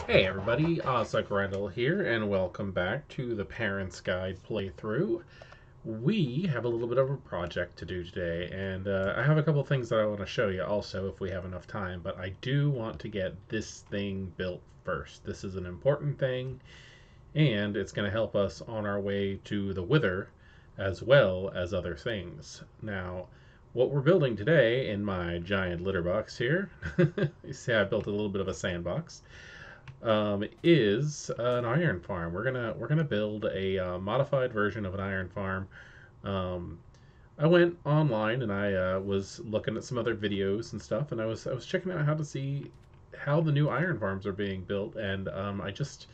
Hey everybody, Randall here, and welcome back to the Parents Guide playthrough. We have a little bit of a project to do today, and I have a couple things that I want to show you also if we have enough time, but I do want to get this thing built first. This is an important thing, and it's going to help us on our way to the Wither as well as other things. Now, what we're building today in my giant litter box here, you see I built a little bit of a sandbox, is an iron farm. We're gonna build a modified version of an iron farm. Um, I went online and I was looking at some other videos and stuff, and I was checking out how to see how the new iron farms are being built, and I just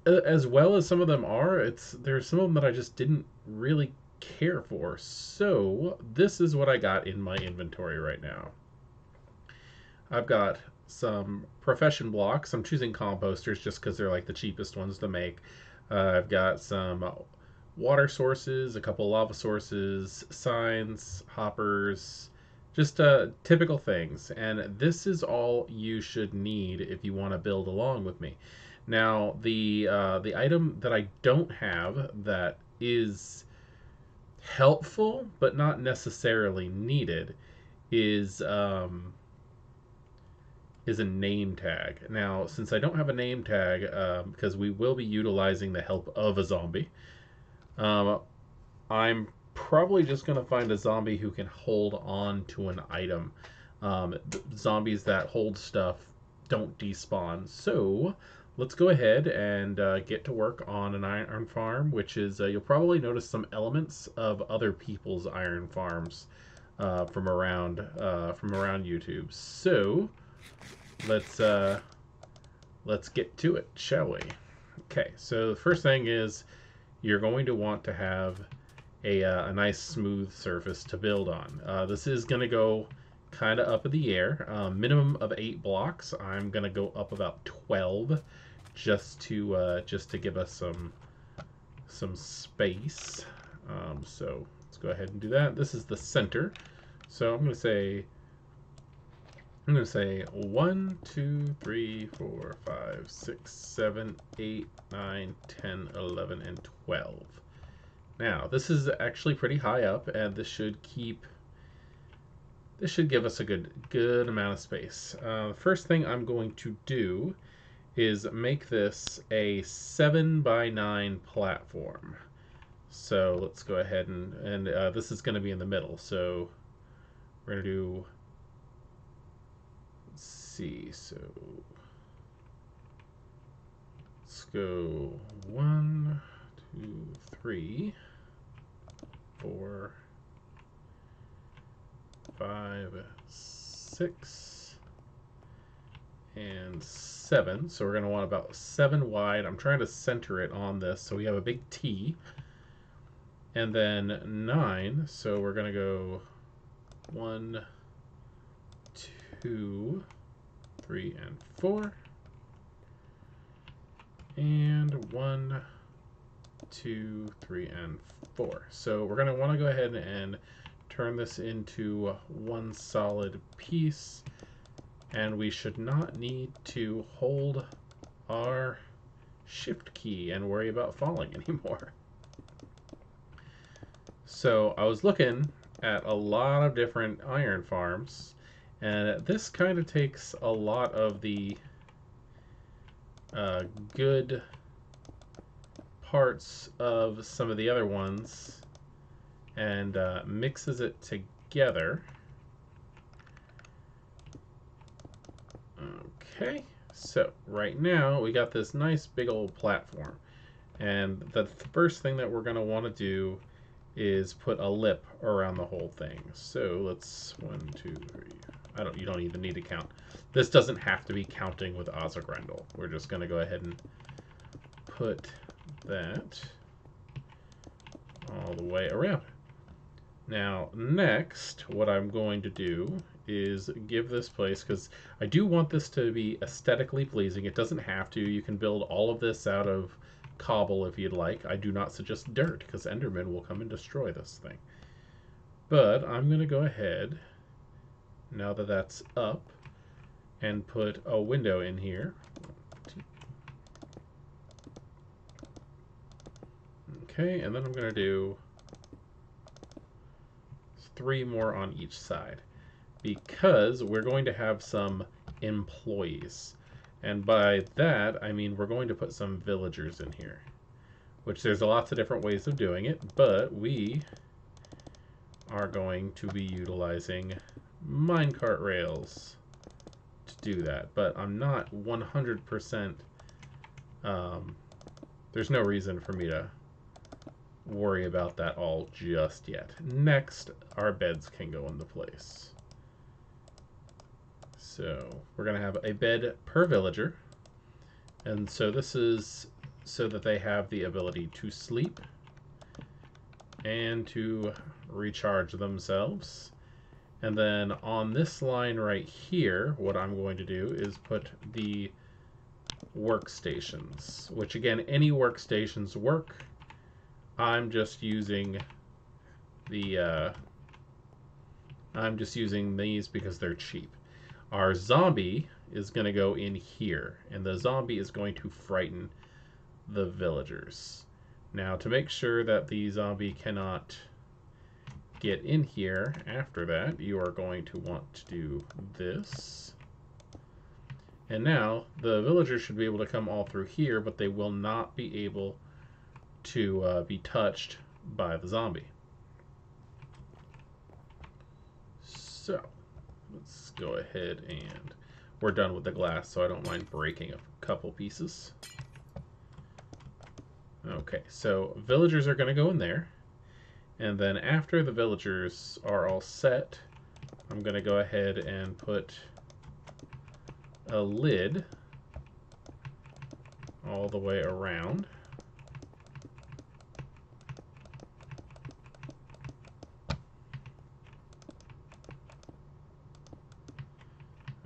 as well as some of them are, there's some of them that I just didn't really care for. So this is what I got in my inventory right now. I've got some profession blocks. I'm choosing composters just because they're like the cheapest ones to make. I've got some water sources, a couple lava sources, signs, hoppers, just typical things. And this is all you should need if you want to build along with me. Now, the item that I don't have that is helpful but not necessarily needed is is a name tag. Now, since I don't have a name tag, because we will be utilizing the help of a zombie, um, I'm probably just going to find a zombie who can hold on to an item. Zombies that hold stuff don't despawn. So let's go ahead and get to work on an iron farm, which is, you'll probably notice some elements of other people's iron farms from around YouTube. So let's let's get to it, shall we? Okay, so the first thing is you're going to want to have a nice smooth surface to build on. This is going to go kind of up in the air. Minimum of 8 blocks. I'm going to go up about 12 just to give us some space. So let's go ahead and do that. This is the center. So I'm going to say 1, 2, 3, 4, 5, 6, 7, 8, 9, 10, 11, and 12. Now, this is actually pretty high up, and this should give us a good amount of space. The first thing I'm going to do is make this a 7 by 9 platform. So let's go ahead and this is going to be in the middle. So we're going to do, let's see, so let's go 1, 2, 3, 4, 5, 6, and 7. So we're going to want about 7 wide. I'm trying to center it on this so we have a big T. And then 9. So we're going to go 1, 2, 3, and 4. And 1, 2, 3, and 4. So we're going to want to go ahead and turn this into one solid piece, and we should not need to hold our shift key and worry about falling anymore. So I was looking at a lot of different iron farms, and this kind of takes a lot of the good parts of some of the other ones and mixes it together. Okay, so right now we got this nice big old platform, and the first thing that we're going to want to do is put a lip around the whole thing. So let's 1, 2, 3. You don't even need to count. This doesn't have to be counting with Ozagrendel. We're just going to go ahead and put that all the way around. Now, next, what I'm going to do is give this place, because I do want this to be aesthetically pleasing. It doesn't have to. You can build all of this out of cobble if you'd like. I do not suggest dirt, because Enderman will come and destroy this thing. But I'm going to go ahead, now that that's up, and put a window in here. Okay, and then I'm going to do 3 more on each side because we're going to have some employees. And by that, I mean we're going to put some villagers in here, which there's lots of different ways of doing it, but we are going to be utilizing minecart rails to do that. But I'm not 100%, there's no reason for me to worry about that all just yet. Next, our beds can go into place. So we're going to have a bed per villager. And so this is so that they have the ability to sleep and to recharge themselves. And then on this line right here, what I'm going to do is put the workstations, which again, any workstations work. I'm just using the I'm just using these because they're cheap. Our zombie is going to go in here, and the zombie is going to frighten the villagers. Now, to make sure that the zombie cannot get in here after that, you are going to want to do this. And now, the villagers should be able to come all through here, but they will not be able to be touched by the zombie. So, let's go ahead and we're done with the glass, so I don't mind breaking a couple pieces. Okay, so villagers are going to go in there. And then after the villagers are all set, I'm going to go ahead and put a lid all the way around.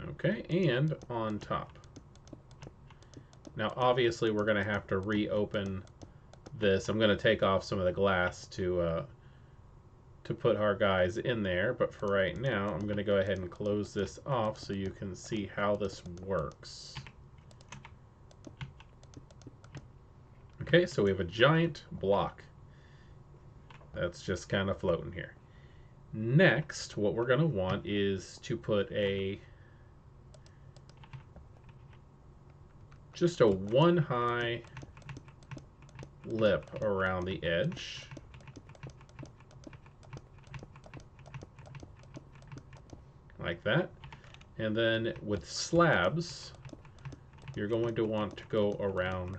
Okay, and on top. Now, obviously, we're going to have to reopen this. I'm going to take off some of the glass to put our guys in there, but for right now, I'm going to go ahead and close this off so you can see how this works. Okay, so we have a giant block that's just kind of floating here. Next, what we're going to want is to put just a 1 high lip around the edge. Like that. And then with slabs, you're going to want to go around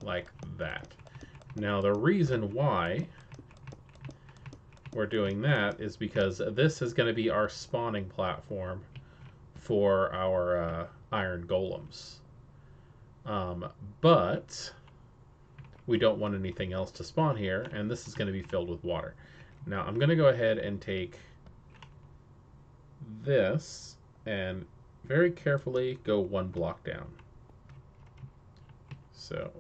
like that. Now, the reason why we're doing that is because this is going to be our spawning platform for our iron golems. But we don't want anything else to spawn here, and this is going to be filled with water. Now, I'm going to go ahead and take this and very carefully go 1 block down. So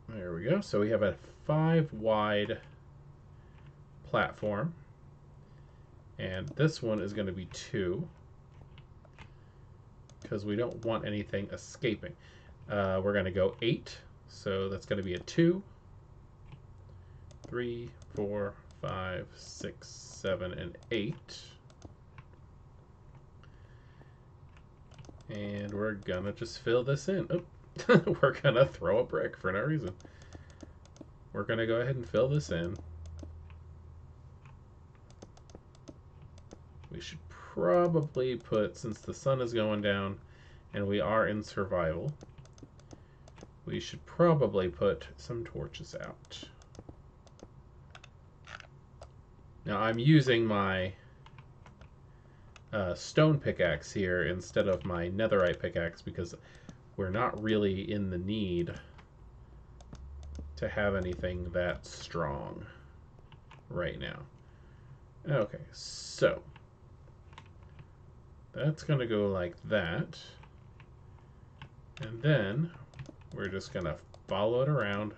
there we go. So we have a 5 wide platform, and this one is going to be 2 because we don't want anything escaping. We're going to go 8, so that's going to be a 2, 3, 4, 5, 6, 7, and 8. And we're gonna just fill this in. Oh, we're gonna throw a brick for no reason. We're gonna go ahead and fill this in. We should probably put, since the sun is going down and we are in survival, we should probably put some torches out. Now I'm using my stone pickaxe here instead of my netherite pickaxe because we're not really in the need to have anything that strong right now. Okay, so that's going to go like that. And then we're just going to follow it around,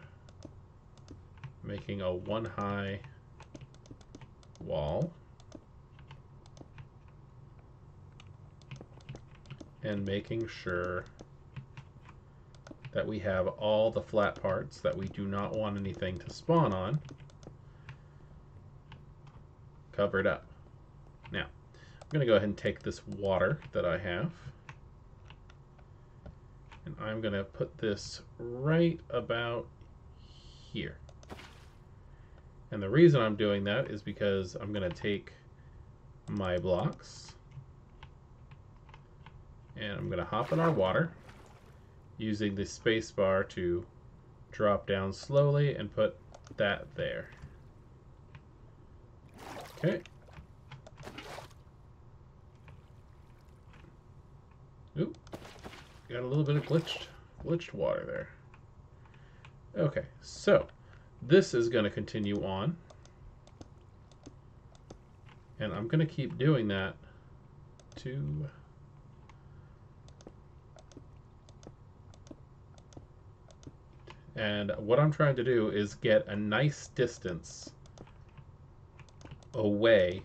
making a 1 high wall. And making sure that we have all the flat parts that we do not want anything to spawn on covered up. Now, I'm going to go ahead and take this water that I have, and I'm going to put this right about here. And the reason I'm doing that is because I'm going to take my blocks and I'm going to hop in our water using the space bar to drop down slowly and put that there. Okay. Oop. Got a little bit of glitched water there. Okay, so this is going to continue on. And I'm going to keep doing that to and what I'm trying to do is get a nice distance away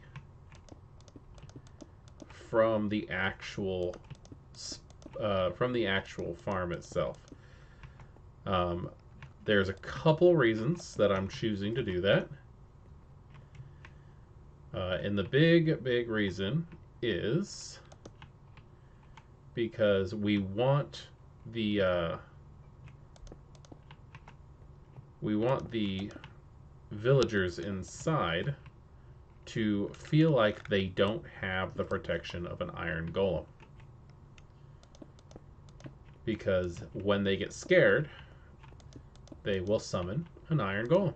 from the actual farm itself. There's a couple reasons that I'm choosing to do that. And the big reason is because we want the villagers inside to feel like they don't have the protection of an iron golem. Because when they get scared, they will summon an iron golem.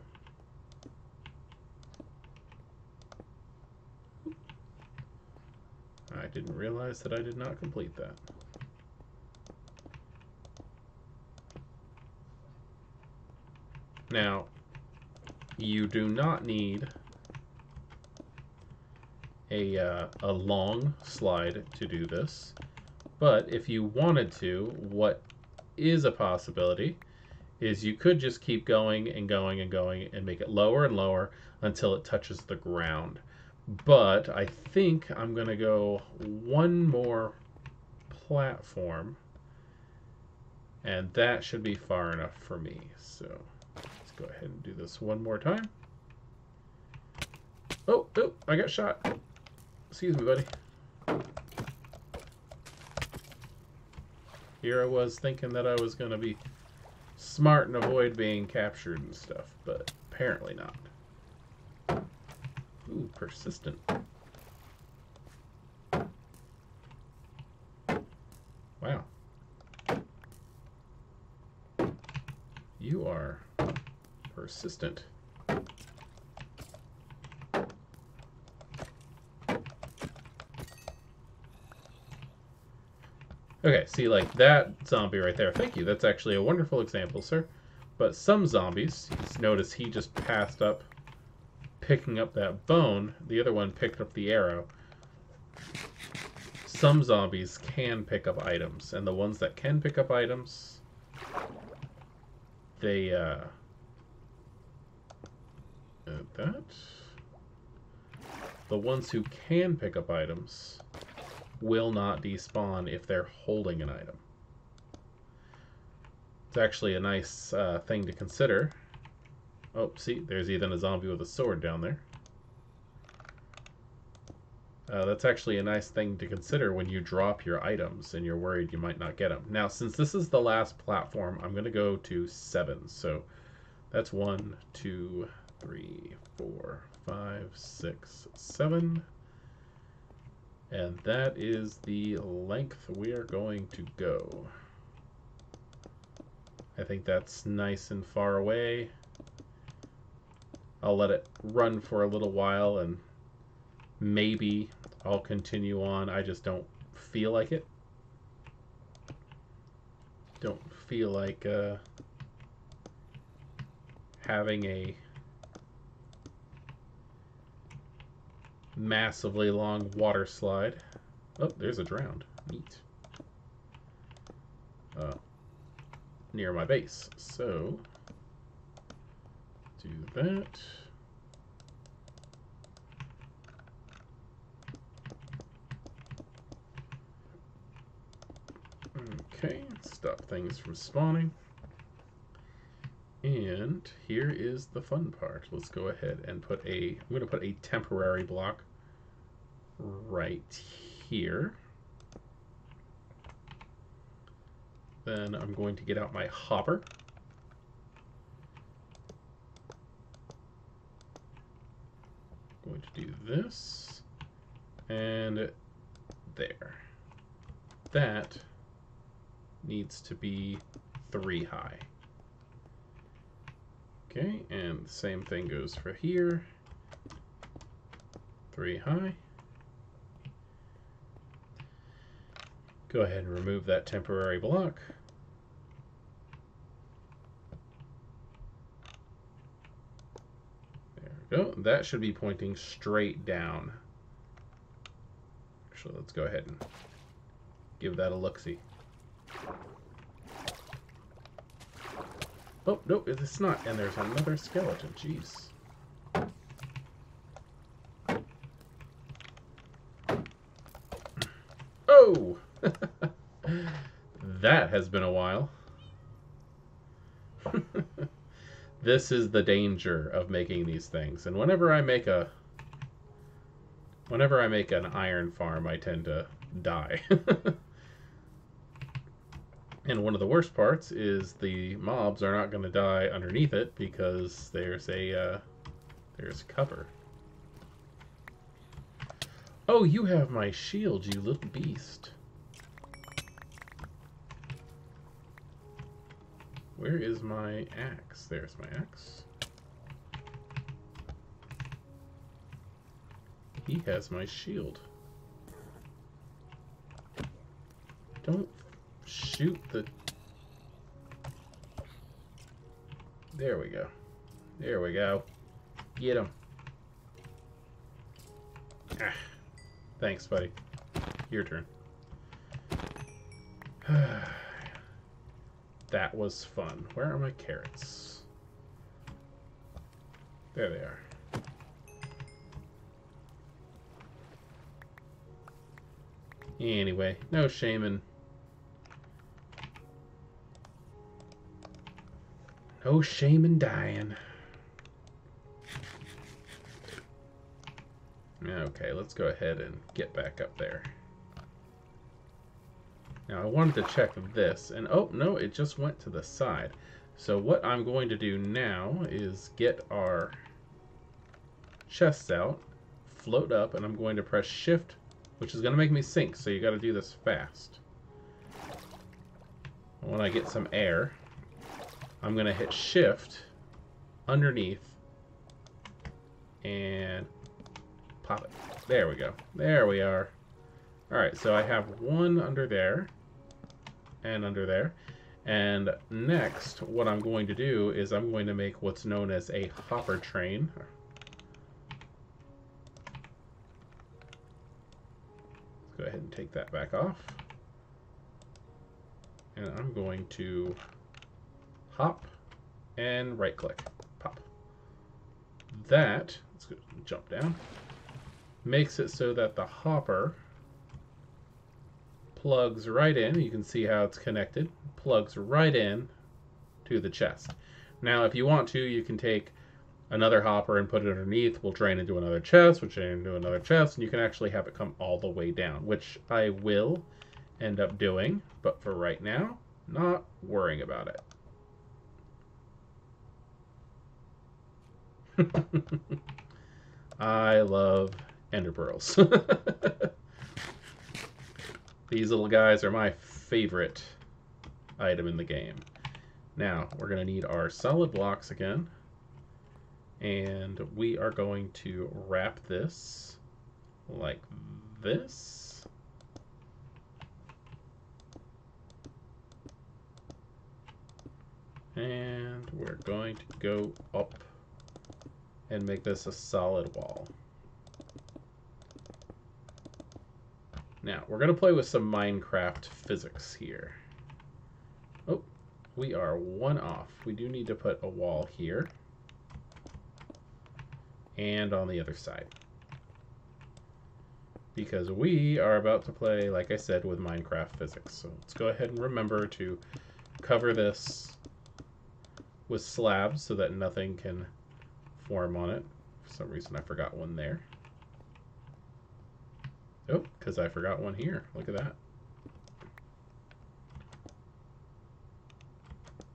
I didn't realize that I did not complete that. Now, you do not need a long slide to do this, but if you wanted to, what is a possibility is you could just keep going and going and going and make it lower and lower until it touches the ground. But I think I'm going to go one more platform, and that should be far enough for me. So let's go ahead and do this one more time. Oh, I got shot. Excuse me, buddy. Here I was thinking that I was going to be smart and avoid being captured and stuff, but apparently not. Ooh, persistent. Wow. You are persistent. Okay, see, like that zombie right there. Thank you. That's actually a wonderful example, sir. But some zombies, notice he just passed up picking up that bone. The other one picked up the arrow. Some zombies can pick up items, and the ones that can pick up items, they, the ones who can pick up items will not despawn if they're holding an item. It's actually a nice thing to consider. Oh, see, there's even a zombie with a sword down there. That's actually a nice thing to consider when you drop your items and you're worried you might not get them. Now, since this is the last platform, I'm going to go to 7. So that's 1, 2, 3, 4, 5, 6, 7. And that is the length we are going to go. I think that's nice and far away. I'll let it run for a little while and maybe I'll continue on. I just don't feel like it. Don't feel like having a massively long water slide. Oh, there's a drowned. Neat. Near my base. So, do that. Okay, stop things from spawning. And here is the fun part. Let's go ahead and put I'm going to put a temporary block right here. Then I'm going to get out my hopper. I'm going to do this and there. That needs to be 3 high. Okay, and the same thing goes for here. 3 high. Go ahead and remove that temporary block. There we go. That should be pointing straight down. Actually, let's go ahead and give that a look-see. Oh, no, it's not. And there's another skeleton. Jeez. Oh! That has been a while. This is the danger of making these things. And whenever I make an iron farm, I tend to die. And one of the worst parts is the mobs are not going to die underneath it because there's cover. Oh, you have my shield, you little beast. Where is my axe? There's my axe. He has my shield. Don't shoot the... There we go. There we go. Get him. Ah. Thanks, buddy. Your turn. That was fun. Where are my carrots? There they are. Anyway, no shame in... No shame in dying. Okay, let's go ahead and get back up there. Now I wanted to check this, and oh no, it just went to the side. So what I'm going to do now is get our chests out, float up, and I'm going to press shift, which is going to make me sink, so you got to do this fast. When I get some air, I'm going to hit shift underneath and pop it. There we go. There we are. Alright, so I have one under there and under there. And next, what I'm going to do is I'm going to make what's known as a hopper train. Let's go ahead and take that back off. And I'm going to hop and right click. Pop. That, let's go jump down, makes it so that the hopper plugs right in. You can see how it's connected. Plugs right in to the chest. Now, if you want to, you can take another hopper and put it underneath. We'll drain into another chest, we'll drain into another chest, and you can actually have it come all the way down, which I will end up doing, but for right now, not worrying about it. I love ender pearls. These little guys are my favorite item in the game. Now, we're going to need our solid blocks again. And we are going to wrap this like this. And we're going to go up and make this a solid wall. Now, we're going to play with some Minecraft physics here. Oh, we are one off. We do need to put a wall here. And on the other side. because we are about to play, like I said, with Minecraft physics. So let's go ahead and remember to cover this with slabs so that nothing can form on it. For some reason I forgot one there. Oh, because I forgot one here. Look at that.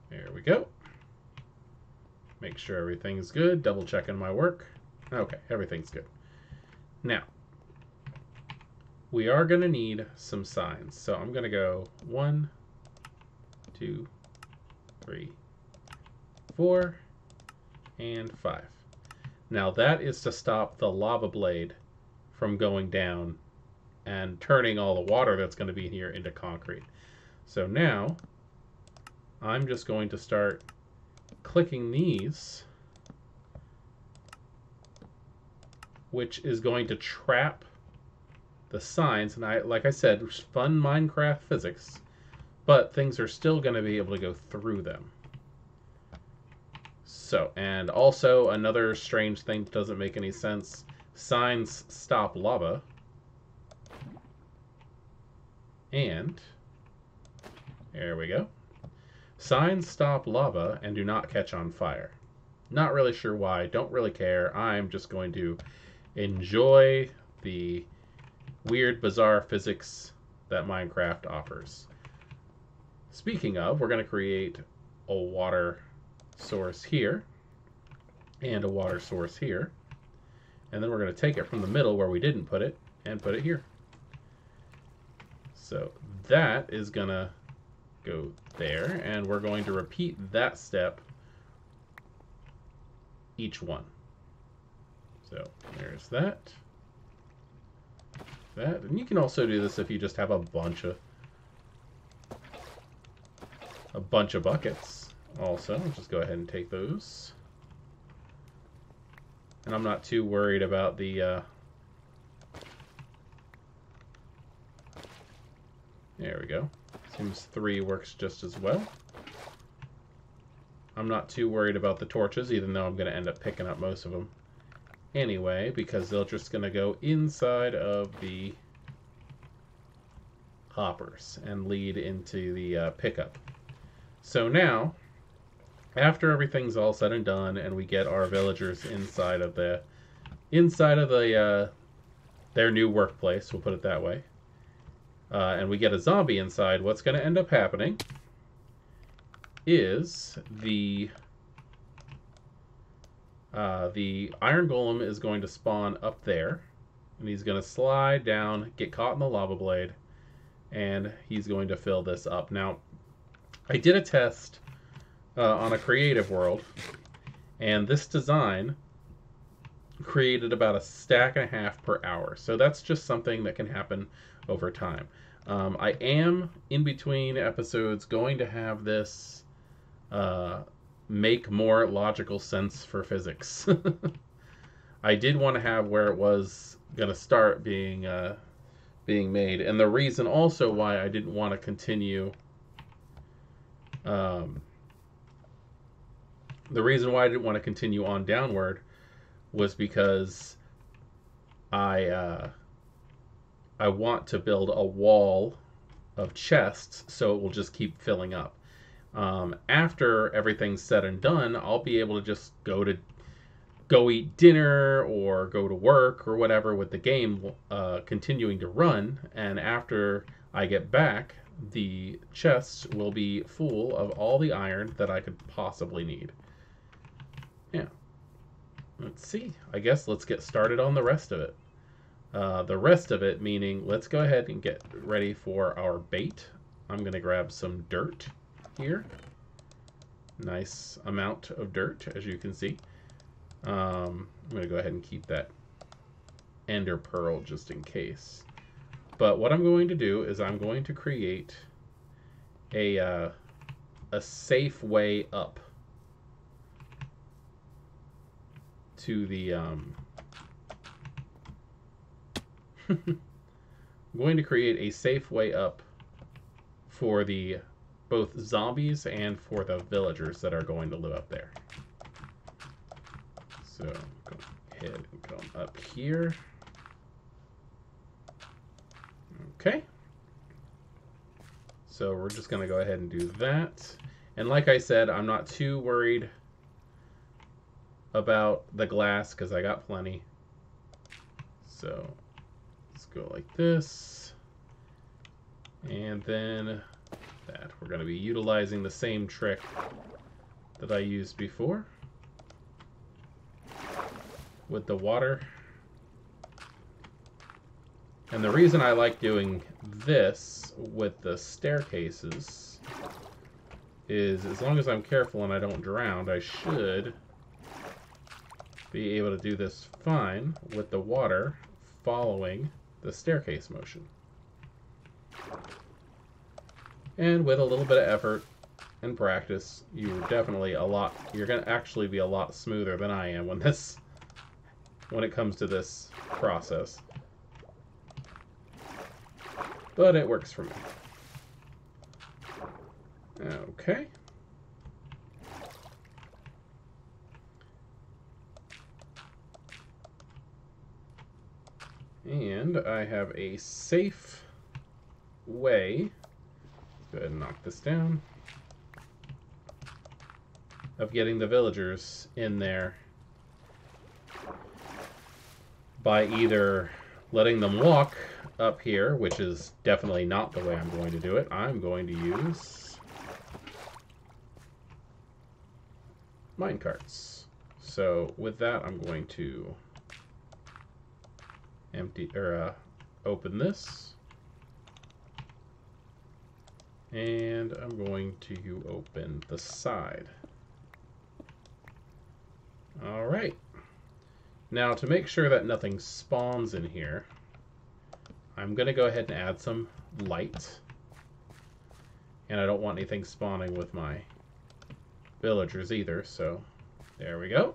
There we go. Make sure everything's good. Double checking my work. Okay, everything's good. Now, we are going to need some signs. So I'm going to go 1, 2, 3, 4, and 5. Now that is to stop the lava blade from going down and turning all the water that's going to be in here into concrete. So now I'm just going to start clicking these, which is going to trap the signs. And like I said, fun Minecraft physics, but things are still going to be able to go through them. So, and also another strange thing that doesn't make any sense, signs stop lava, and there we go. Signs stop lava and do not catch on fire. Not really sure why, don't really care. I'm just going to enjoy the weird, bizarre physics that Minecraft offers. Speaking of, we're going to create a water source here and a water source here. And then we're going to take it from the middle where we didn't put it and put it here. So that is going to go there, and we're going to repeat that step each one. So there's that. That, and you can also do this if you just have a bunch of buckets. Also, just go ahead and take those. And I'm not too worried about the there we go. Seems 3 works just as well. I'm not too worried about the torches, even though I'm going to end up picking up most of them anyway, because they're just going to go inside of the hoppers and lead into the pickup. So now, after everything's all said and done, and we get our villagers inside of the their new workplace, we'll put it that way, and we get a zombie inside, what's going to end up happening is the iron golem is going to spawn up there, and he's going to slide down, get caught in the lava blade, and he's going to fill this up. Now, I did a test on a creative world, and this design created about 1.5 stacks per hour. So that's just something that can happen over time. I am, in between episodes, going to have this make more logical sense for physics. I did want to have where it was going to start being made, and the reason also why I didn't want to continue the reason why I didn't want to continue on downward was because I want to build a wall of chests so it will just keep filling up. After everything's said and done, I'll be able to just go eat dinner or go to work or whatever with the game continuing to run, and after I get back, the chests will be full of all the iron that I could possibly need. Yeah. Let's see. I guess let's get started on the rest of it. The rest of it meaning let's go ahead and get ready for our bait. I'm going to grab some dirt here. Nice amount of dirt, as you can see. I'm going to go ahead and keep that ender pearl just in case. But what I'm going to do is I'm going to create a safe way up to the I'm going to create a safe way up for the both zombies and for the villagers that are going to live up there. So go ahead and come up here. Okay. So we're just going to go ahead and do that. And like I said, I'm not too worried about the glass because I got plenty. So let's go like this. And then that. We're going to be utilizing the same trick that I used before with the water. And the reason I like doing this with the staircases is as long as I'm careful and I don't drown, I should be able to do this fine with the water following the staircase motion. And with a little bit of effort and practice, you're going to actually be a lot smoother than I am when it comes to this process. But it works for me. Okay. And I have a safe way, go ahead and knock this down, of getting the villagers in there by either letting them walk up here, which is definitely not the way I'm going to do it. I'm going to use minecarts. So with that, I'm going to open this, and I'm going to open the side. All right. Now to make sure that nothing spawns in here, I'm going to go ahead and add some light. And I don't want anything spawning with my villagers either, so there we go.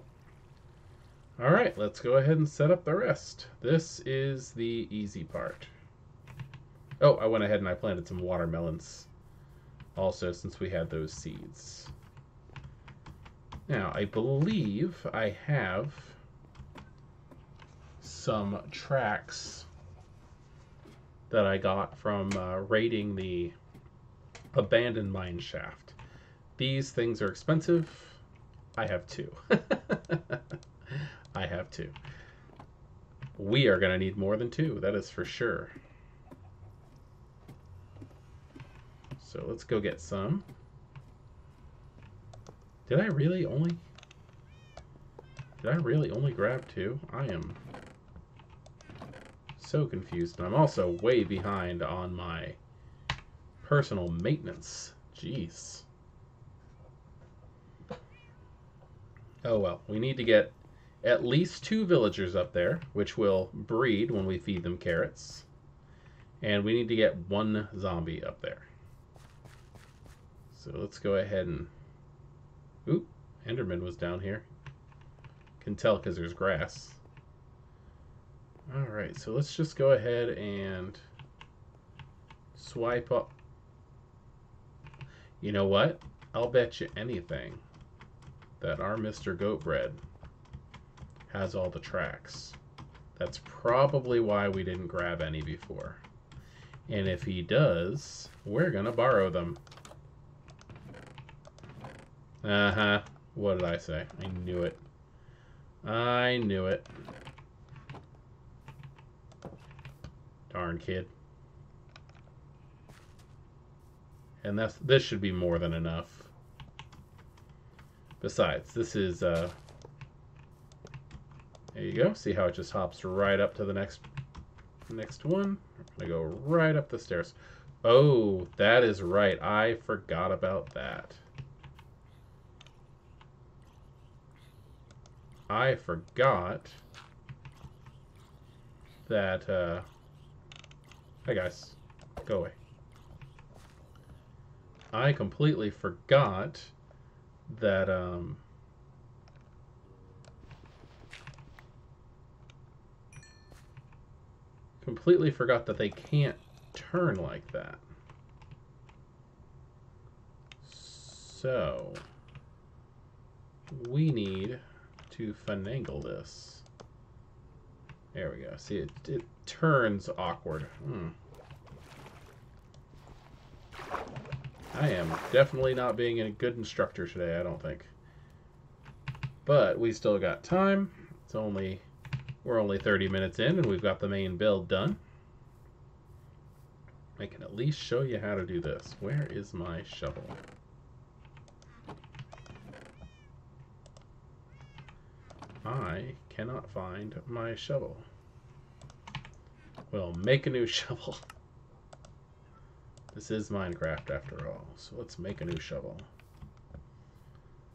Alright, let's go ahead and set up the rest. This is the easy part. Oh, I went ahead and I planted some watermelons also since we had those seeds. Now, I believe I have some tracks that I got from raiding the abandoned mine shaft. These things are expensive. I have 2. I have 2. We are going to need more than 2, that is for sure. So let's go get some. Did I really only grab 2? I am so confused, and I'm also way behind on my personal maintenance. Jeez. Oh well, we need to get at least 2 villagers up there, which will breed when we feed them carrots. And we need to get 1 zombie up there. So let's go ahead and... Oop, Enderman was down here. Can tell because there's grass. Alright, so let's just go ahead and swipe up. You know what? I'll bet you anything that our Mr. Goatbread has all the tracks. That's probably why we didn't grab any before. And if he does, we're gonna borrow them. Uh-huh. What did I say? I knew it. I knew it. Darn kid. And this should be more than enough. Besides, this is there you go. See how it just hops right up to the next one? I'm gonna go right up the stairs. Oh, that is right. I forgot about that. I forgot that hi guys, go away. I completely forgot that they can't turn like that. So we need to finagle this. There we go. See, it turns awkward. I am definitely not being a good instructor today, I don't think. But we still got time. We're only 30 minutes in and we've got the main build done. I can at least show you how to do this. Where is my shovel? I cannot find my shovel. Well, make a new shovel. This is Minecraft after all, so let's make a new shovel.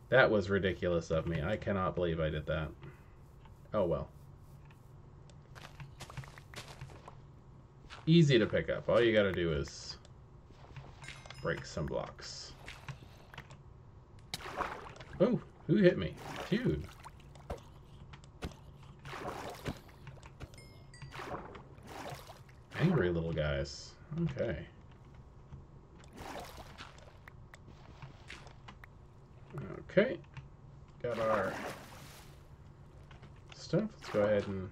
That was ridiculous of me. I cannot believe I did that. Oh well. Easy to pick up. All you gotta do is break some blocks. Oh, who hit me? Dude. Angry little guys. Okay. Okay. Got our stuff. Let's go ahead and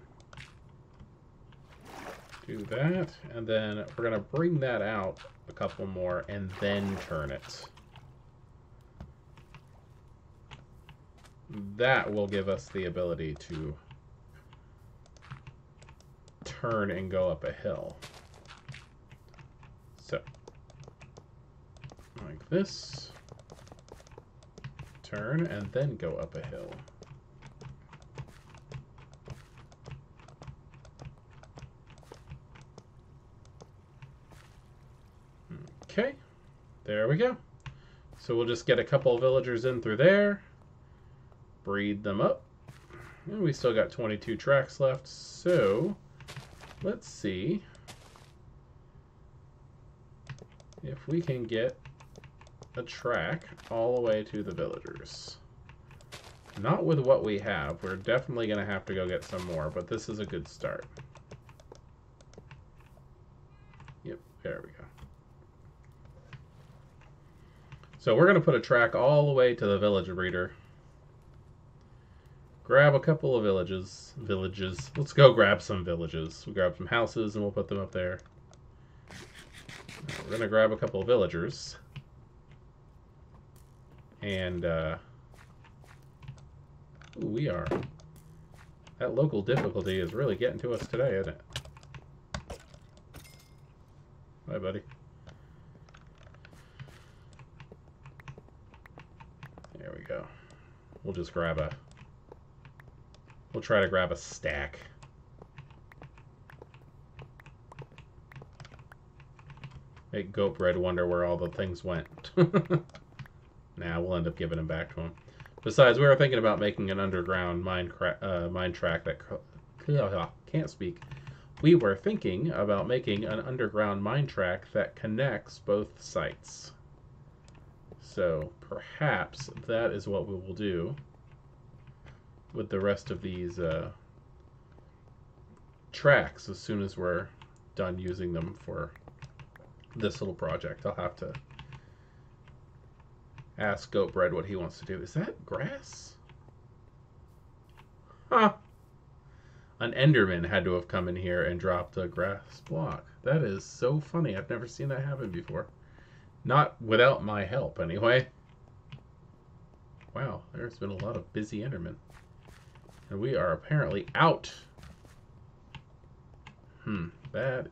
do that. And then we're going to bring that out a couple more and then turn it. That will give us the ability to turn and go up a hill. So, like this. Turn and then go up a hill. Okay, there we go. So we'll just get a couple of villagers in through there, breed them up, and we still got 22 tracks left, so let's see if we can get a track all the way to the villagers. Not with what we have. We're definitely going to have to go get some more, but this is a good start. Yep, there we go. So we're going to put a track all the way to the village breeder. Grab a couple of villages. Let's go grab some villages. We'll grab some houses and we'll put them up there. We're going to grab a couple of villagers. And, ooh, that local difficulty is really getting to us today, isn't it? Bye, buddy. There we go. We'll just grab a... We'll try to grab a stack. Make Goatbread wonder where all the things went. Nah, we'll end up giving them back to him. Besides, we were thinking about making an underground mine track that... Can't speak. We were thinking about making an underground mine track that connects both sites. So, perhaps that is what we will do with the rest of these tracks as soon as we're done using them for this little project. I'll have to ask Goatbread what he wants to do. Is that grass? Huh. An Enderman had to have come in here and dropped a grass block. That is so funny. I've never seen that happen before. Not without my help, anyway. Wow, there's been a lot of busy Endermen. And we are apparently out. That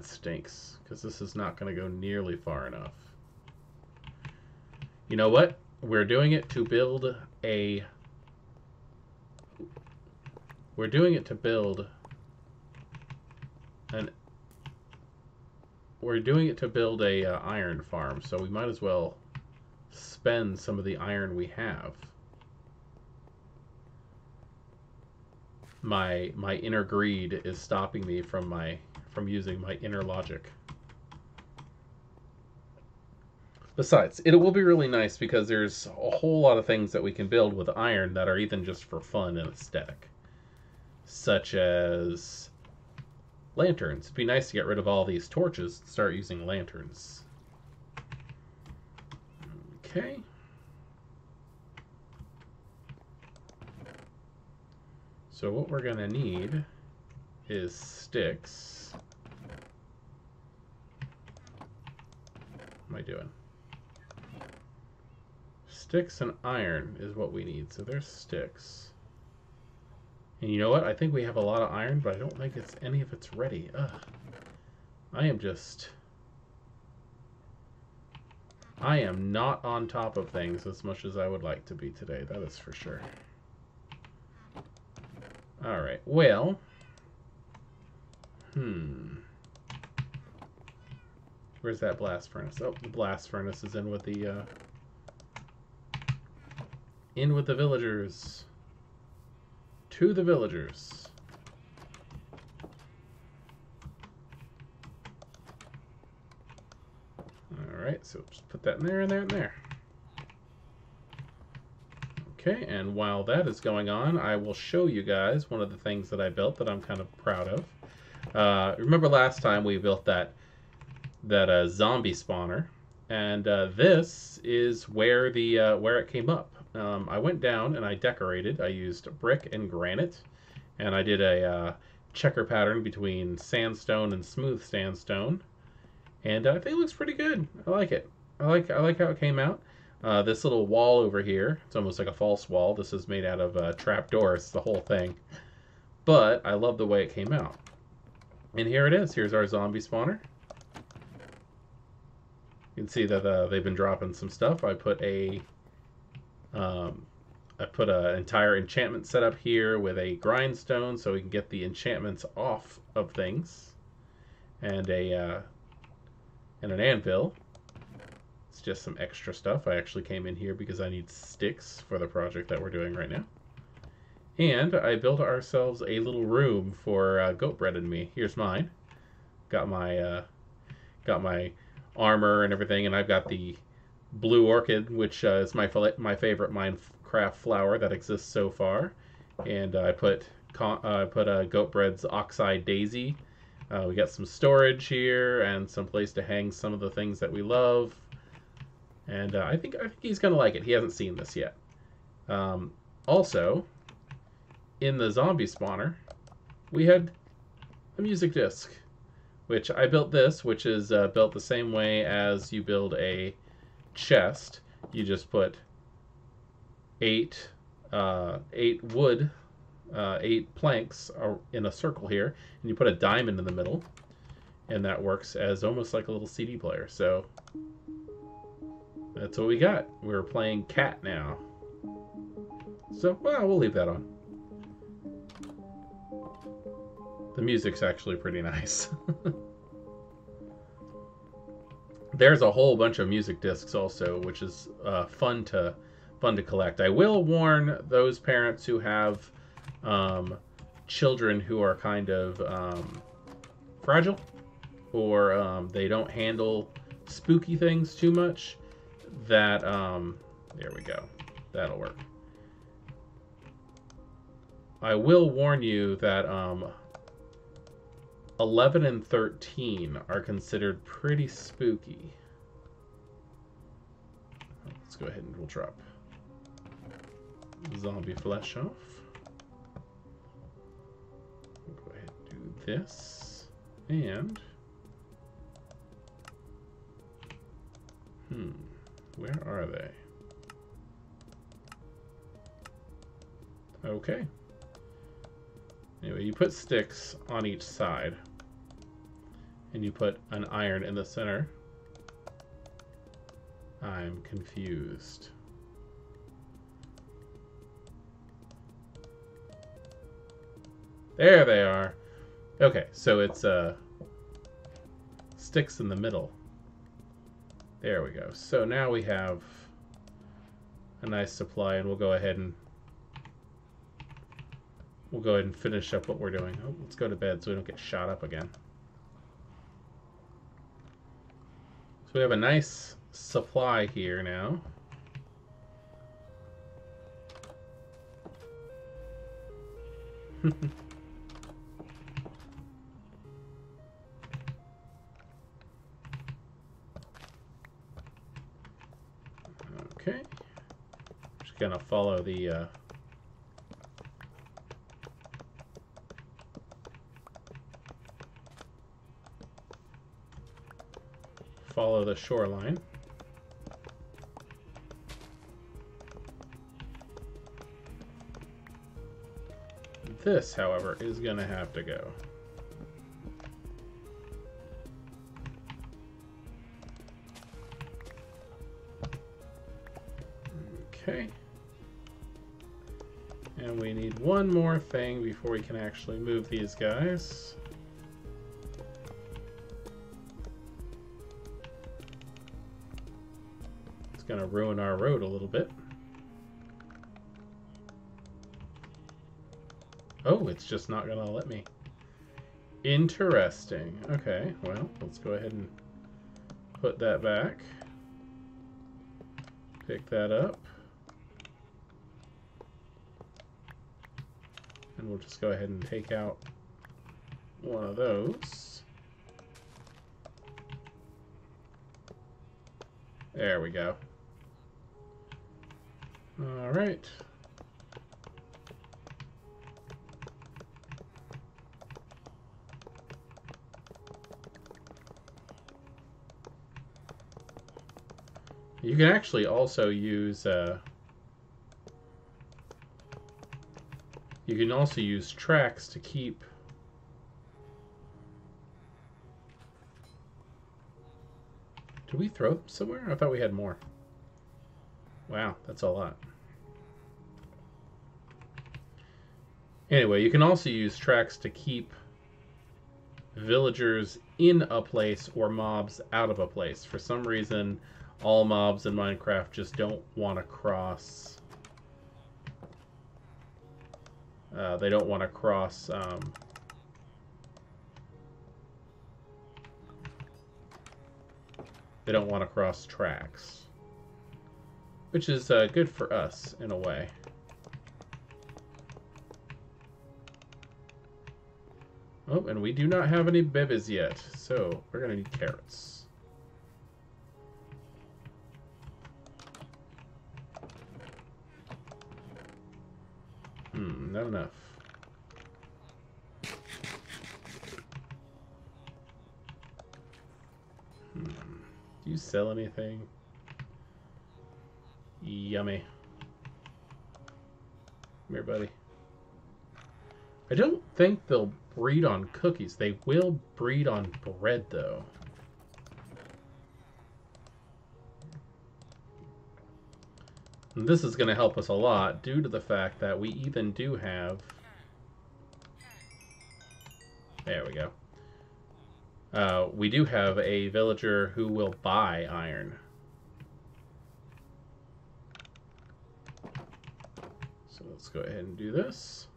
stinks. Because this is not going to go nearly far enough. You know what? We're doing it to build a... We're doing it to build an... We're doing it to build a iron farm, so we might as well spend some of the iron we have. My inner greed is stopping me from using my inner logic. Besides, it will be really nice because there's a whole lot of things that we can build with iron that are even just for fun and aesthetic. Such as lanterns. It'd be nice to get rid of all these torches and start using lanterns. Okay. So what we're going to need is sticks. doing? Sticks and iron is what we need. So there's sticks. And you know what? I think we have a lot of iron, but I don't think it's any of it's ready. Ugh. I am not on top of things as much as I would like to be today. That is for sure. Alright, well. Where's that blast furnace? Oh, the blast furnace is in with the villagers. To the villagers. Alright, so just put that in there, and there, and there. Okay, and while that is going on, I will show you guys one of the things that I built that I'm kind of proud of. Remember last time we built that zombie spawner, and this is where it came up. I went down and I decorated. I used brick and granite, and I did a checker pattern between sandstone and smooth sandstone, and I think it looks pretty good. I like it. I like how it came out. This little wall over here, it's almost like a false wall. This is made out of trapdoors, the whole thing. But I love the way it came out. And here it is. Here's our zombie spawner. You can see that they've been dropping some stuff. I put an entire enchantment setup here with a grindstone so we can get the enchantments off of things, and an anvil. It's just some extra stuff. I actually came in here because I need sticks for the project that we're doing right now. And I built ourselves a little room for Goatbread and me. Here's mine. Got my armor and everything, and I've got the blue orchid, which is my favorite Minecraft flower that exists so far. And I put Goatbread's oxide daisy. We got some storage here and some place to hang some of the things that we love. And I think he's gonna like it. He hasn't seen this yet. Also, in the zombie spawner, we had a music disc, which I built this, which is built the same way as you build a chest. You just put 8 planks in a circle here, and you put a diamond in the middle, and that works as almost like a little CD player. So that's what we got. We're playing Cat now. So, well, we'll leave that on. The music's actually pretty nice. There's a whole bunch of music discs also, which is fun to collect. I will warn those parents who have children who are kind of fragile, or they don't handle spooky things too much, that there we go, that'll work. I will warn you that 11 and 13 are considered pretty spooky. Let's go ahead and we'll drop zombie flesh off. We'll go ahead and do this, and where are they? Okay. Anyway, you put sticks on each side, and you put an iron in the center. I'm confused. There they are. Okay, so it's sticks in the middle. There we go. So now we have a nice supply, and we'll go ahead and finish up what we're doing. Oh, let's go to bed so we don't get shot up again. So we have a nice supply here now. Okay. Just gonna follow the shoreline. This, however, is going to have to go. Okay. And we need one more thing before we can actually move these guys. It's going to ruin our road a little bit. Oh, it's just not going to let me. Interesting. Okay, well, let's go ahead and put that back. Pick that up. And we'll just go ahead and take out one of those. There we go. All right. You can actually also use you can also use tracks to keep Did we throw them somewhere? I thought we had more. Wow, that's a lot. Anyway, you can also use tracks to keep villagers in a place or mobs out of a place. For some reason, all mobs in Minecraft just don't want to cross. They don't want to cross. They don't want to cross tracks, which is good for us in a way. Oh, and we do not have any bibis yet, so we're gonna need carrots. Not enough. Do you sell anything? Yummy. Come here, buddy. I don't think they'll breed on cookies. They will breed on bread, though. And this is going to help us a lot due to the fact that we even do have... There we go. We do have a villager who will buy iron. So let's go ahead and do this.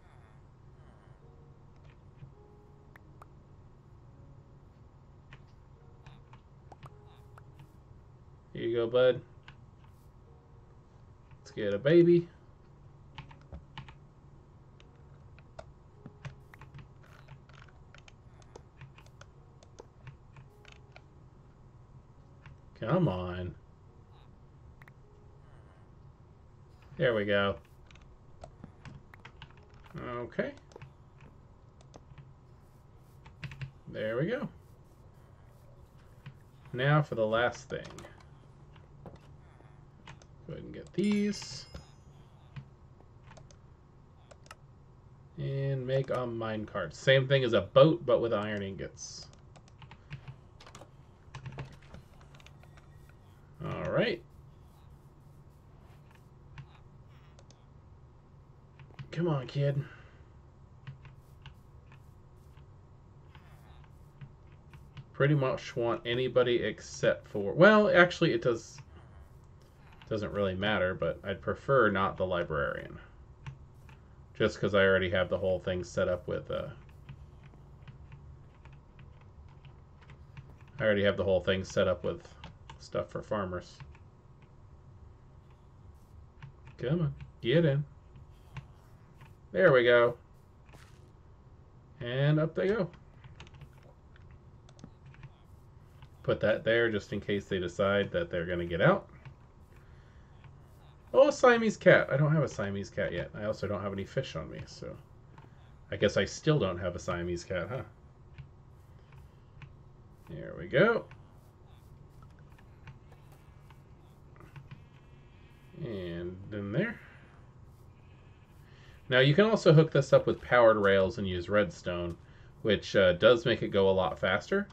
Here you go, bud. Let's get a baby. Come on. There we go. Okay. There we go. Now for the last thing. Go ahead and get these. And make a minecart. Same thing as a boat, but with iron ingots. Alright. Come on, kid. Pretty much want anybody except for... Well, actually, it doesn't really matter, but I'd prefer not the librarian. Just because I already have the whole thing set up with... I already have the whole thing set up with stuff for farmers. Come on, get in. There we go. And up they go. Put that there just in case they decide that they're going to get out. Oh, a Siamese cat. I don't have a Siamese cat yet. I also don't have any fish on me, so I guess I still don't have a Siamese cat, huh? There we go. And in there. Now you can also hook this up with powered rails and use redstone, which does make it go a lot faster.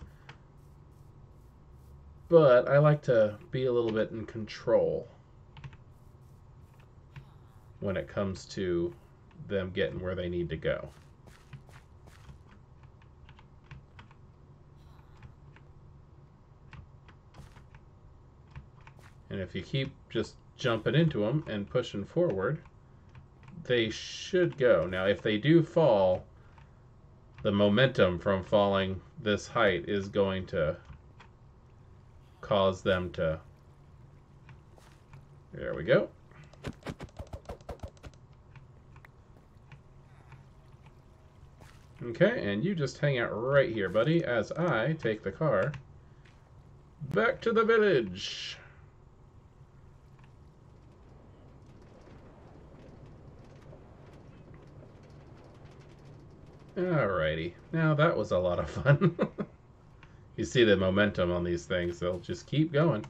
But I like to be a little bit in control when it comes to them getting where they need to go. And if you keep just jumping into them and pushing forward, they should go. Now, if they do fall, the momentum from falling this height is going to cause them to... There we go. Okay, and you just hang out right here, buddy, as I take the car back to the village. Alrighty, now that was a lot of fun. You see the momentum on these things, they'll just keep going.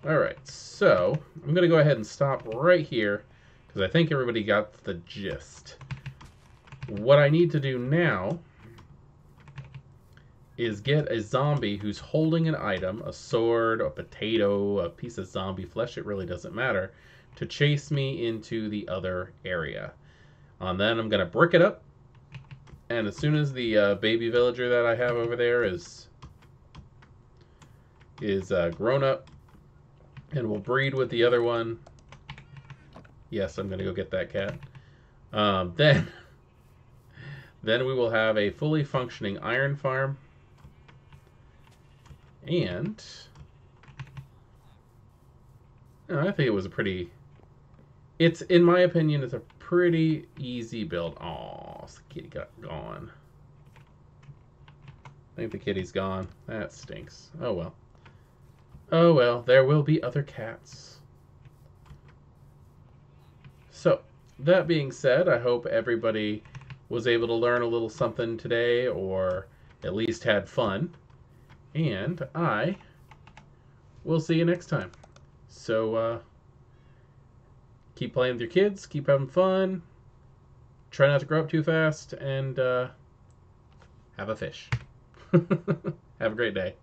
Alright, so I'm going to go ahead and stop right here because I think everybody got the gist. What I need to do now is get a zombie who's holding an item, a sword, a potato, a piece of zombie flesh, it really doesn't matter, to chase me into the other area. And then I'm going to brick it up, and as soon as the baby villager that I have over there is grown up and will breed with the other one, yes, I'm going to go get that cat, then we will have a fully functioning iron farm. And I think it was a pretty... It's, in my opinion, it's a pretty easy build. Aw, the kitty got gone. I think the kitty's gone. That stinks. Oh well. Oh well, there will be other cats. So, that being said, I hope everybody was able to learn a little something today, or at least had fun. And I will see you next time. So, keep playing with your kids, keep having fun, try not to grow up too fast, and have a fish. Have a great day.